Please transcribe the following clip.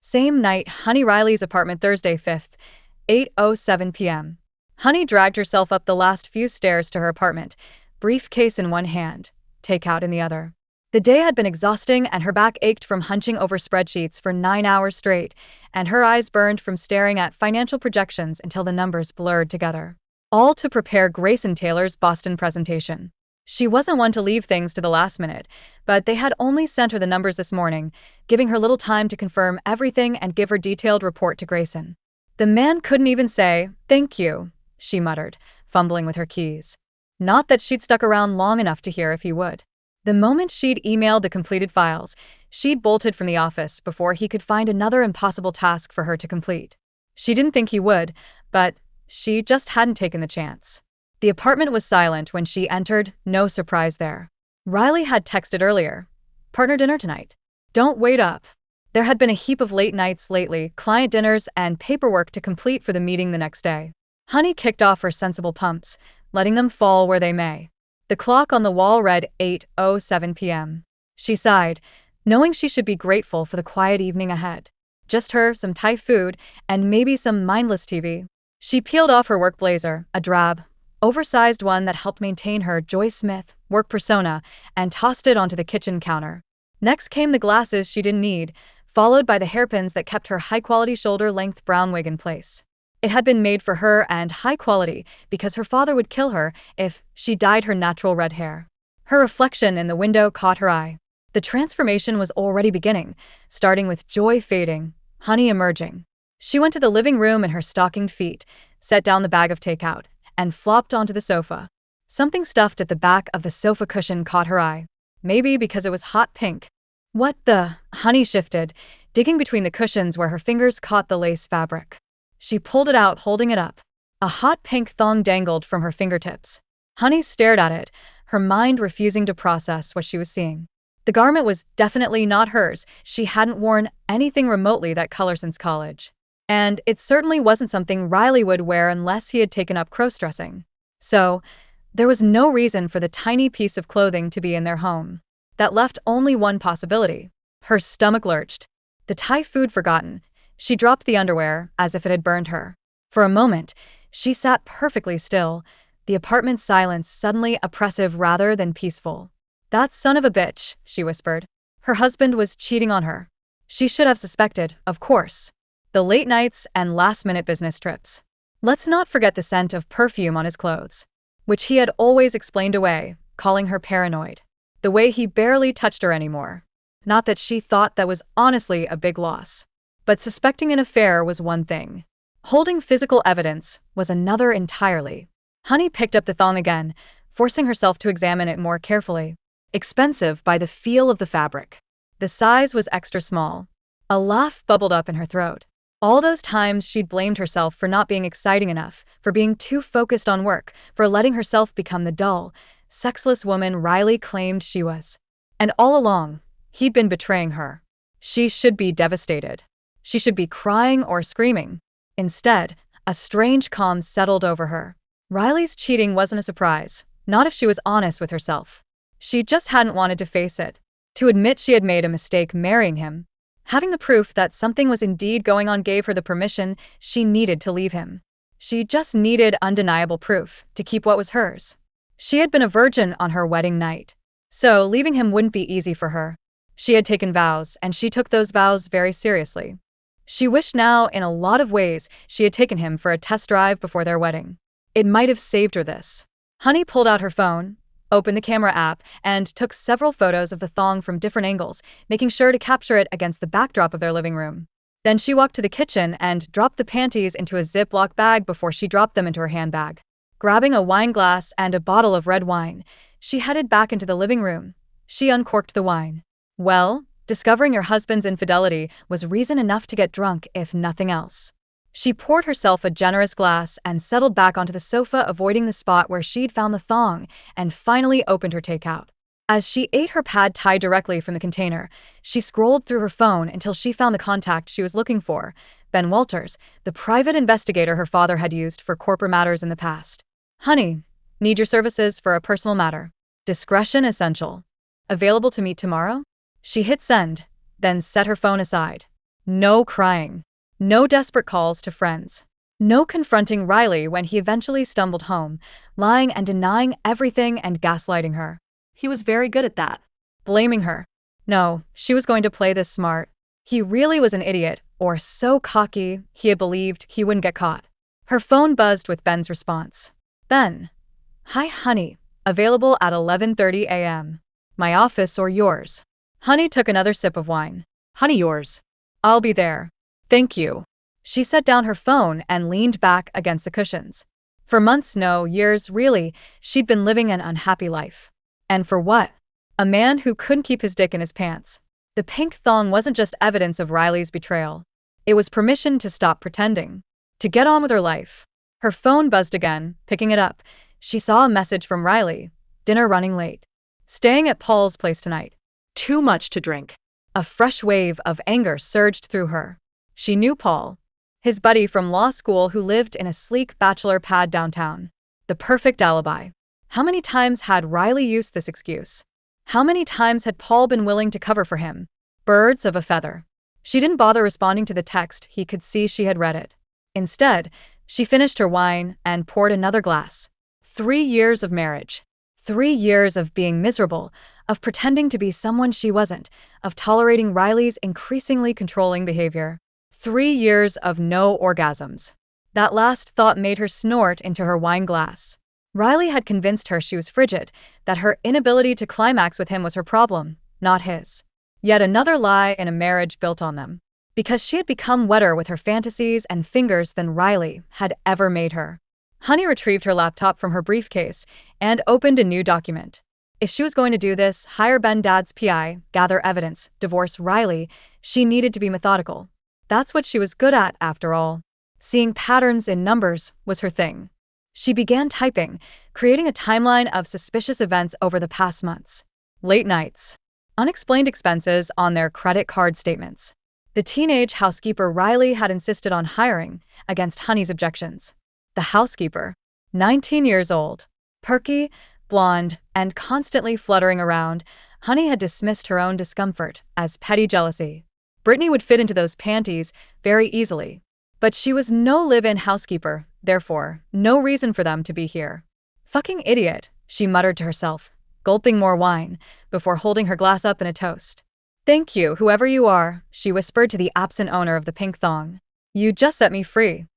Same night, Honey Riley's apartment Thursday 5th, 8:07 p.m. Honey dragged herself up the last few stairs to her apartment, briefcase in one hand, takeout in the other. The day had been exhausting and her back ached from hunching over spreadsheets for 9 hours straight, and her eyes burned from staring at financial projections until the numbers blurred together. All to prepare Grayson Taylor's Boston presentation. She wasn't one to leave things to the last minute, but they had only sent her the numbers this morning, giving her little time to confirm everything and give her detailed report to Grayson. The man couldn't even say, "Thank you," she muttered, fumbling with her keys. Not that she'd stuck around long enough to hear if he would. The moment she'd emailed the completed files, she'd bolted from the office before he could find another impossible task for her to complete. She didn't think he would, but she just hadn't taken the chance. The apartment was silent when she entered, no surprise there. Riley had texted earlier, "Partner dinner tonight. Don't wait up." There had been a heap of late nights lately, client dinners and paperwork to complete for the meeting the next day. Honey kicked off her sensible pumps, letting them fall where they may. The clock on the wall read 8:07 p.m. She sighed, knowing she should be grateful for the quiet evening ahead. Just her, some Thai food, and maybe some mindless TV. She peeled off her work blazer, a drab, oversized one that helped maintain her Joy Smith work persona, and tossed it onto the kitchen counter. Next came the glasses she didn't need, followed by the hairpins that kept her high-quality shoulder-length brown wig in place. It had been made for her and high quality because her father would kill her if she dyed her natural red hair. Her reflection in the window caught her eye. The transformation was already beginning, starting with Joy fading, Honey emerging. She went to the living room in her stockinged feet, set down the bag of takeout, and flopped onto the sofa. Something stuffed at the back of the sofa cushion caught her eye. Maybe because it was hot pink. What the? Honey shifted, digging between the cushions where her fingers caught the lace fabric. She pulled it out, holding it up. A hot pink thong dangled from her fingertips. Honey stared at it, her mind refusing to process what she was seeing. The garment was definitely not hers. She hadn't worn anything remotely that color since college. And it certainly wasn't something Riley would wear unless he had taken up cross-dressing. So, there was no reason for the tiny piece of clothing to be in their home. That left only one possibility. Her stomach lurched. The Thai food forgotten. She dropped the underwear as if it had burned her. For a moment, she sat perfectly still, the apartment's silence suddenly oppressive rather than peaceful. "That son of a bitch," she whispered. Her husband was cheating on her. She should have suspected, of course. The late nights and last-minute business trips. Let's not forget the scent of perfume on his clothes, which he had always explained away, calling her paranoid. The way he barely touched her anymore. Not that she thought that was honestly a big loss. But suspecting an affair was one thing. Holding physical evidence was another entirely. Honey picked up the thong again, forcing herself to examine it more carefully. Expensive by the feel of the fabric. The size was extra small. A laugh bubbled up in her throat. All those times she'd blamed herself for not being exciting enough, for being too focused on work, for letting herself become the dull, sexless woman Riley claimed she was. And all along, he'd been betraying her. She should be devastated. She should be crying or screaming. Instead, a strange calm settled over her. Riley's cheating wasn't a surprise, not if she was honest with herself. She just hadn't wanted to face it, to admit she had made a mistake marrying him. Having the proof that something was indeed going on gave her the permission she needed to leave him. She just needed undeniable proof to keep what was hers. She had been a virgin on her wedding night, so leaving him wouldn't be easy for her. She had taken vows, and she took those vows very seriously. She wished now, in a lot of ways, she had taken him for a test drive before their wedding. It might have saved her this. Honey pulled out her phone, opened the camera app, and took several photos of the thong from different angles, making sure to capture it against the backdrop of their living room. Then she walked to the kitchen and dropped the panties into a Ziploc bag before she dropped them into her handbag. Grabbing a wine glass and a bottle of red wine, she headed back into the living room. She uncorked the wine. Well, discovering your husband's infidelity was reason enough to get drunk, if nothing else. She poured herself a generous glass and settled back onto the sofa, avoiding the spot where she'd found the thong, and finally opened her takeout. As she ate her pad thai directly from the container, she scrolled through her phone until she found the contact she was looking for, Ben Walters, the private investigator her father had used for corporate matters in the past. "Honey, need your services for a personal matter. Discretion essential. Available to meet tomorrow?" She hit send, then set her phone aside. No crying. No desperate calls to friends. No confronting Riley when he eventually stumbled home, lying and denying everything and gaslighting her. He was very good at that. Blaming her. No, she was going to play this smart. He really was an idiot, or so cocky he had believed he wouldn't get caught. Her phone buzzed with Ben's response. Ben. Hi, honey. Available at 11:30 a.m. My office or yours? Honey took another sip of wine. Honey, yours. I'll be there. Thank you. She set down her phone and leaned back against the cushions. For months, no, years, really, she'd been living an unhappy life. And for what? A man who couldn't keep his dick in his pants. The pink thong wasn't just evidence of Riley's betrayal. It was permission to stop pretending. To get on with her life. Her phone buzzed again. Picking it up, she saw a message from Riley. Dinner running late. Staying at Paul's place tonight. Too much to drink. A fresh wave of anger surged through her. She knew Paul. His buddy from law school who lived in a sleek bachelor pad downtown. The perfect alibi. How many times had Riley used this excuse? How many times had Paul been willing to cover for him? Birds of a feather. She didn't bother responding to the text. He could see she had read it. Instead, she finished her wine and poured another glass. 3 years of marriage. 3 years of being miserable, of pretending to be someone she wasn't, of tolerating Riley's increasingly controlling behavior. 3 years of no orgasms. That last thought made her snort into her wine glass. Riley had convinced her she was frigid, that her inability to climax with him was her problem, not his. Yet another lie in a marriage built on them. Because she had become wetter with her fantasies and fingers than Riley had ever made her. Honey retrieved her laptop from her briefcase and opened a new document. If she was going to do this, hire Ben Dad's PI, gather evidence, divorce Riley, she needed to be methodical. That's what she was good at, after all. Seeing patterns in numbers was her thing. She began typing, creating a timeline of suspicious events over the past months. Late nights. Unexplained expenses on their credit card statements. The teenage housekeeper Riley had insisted on hiring, against Honey's objections. The housekeeper, 19 years old, perky, blonde, and constantly fluttering around, Honey had dismissed her own discomfort as petty jealousy. Brittany would fit into those panties very easily. But she was no live-in housekeeper, therefore, no reason for them to be here. Fucking idiot, she muttered to herself, gulping more wine, before holding her glass up in a toast. Thank you, whoever you are, she whispered to the absent owner of the pink thong. You just set me free.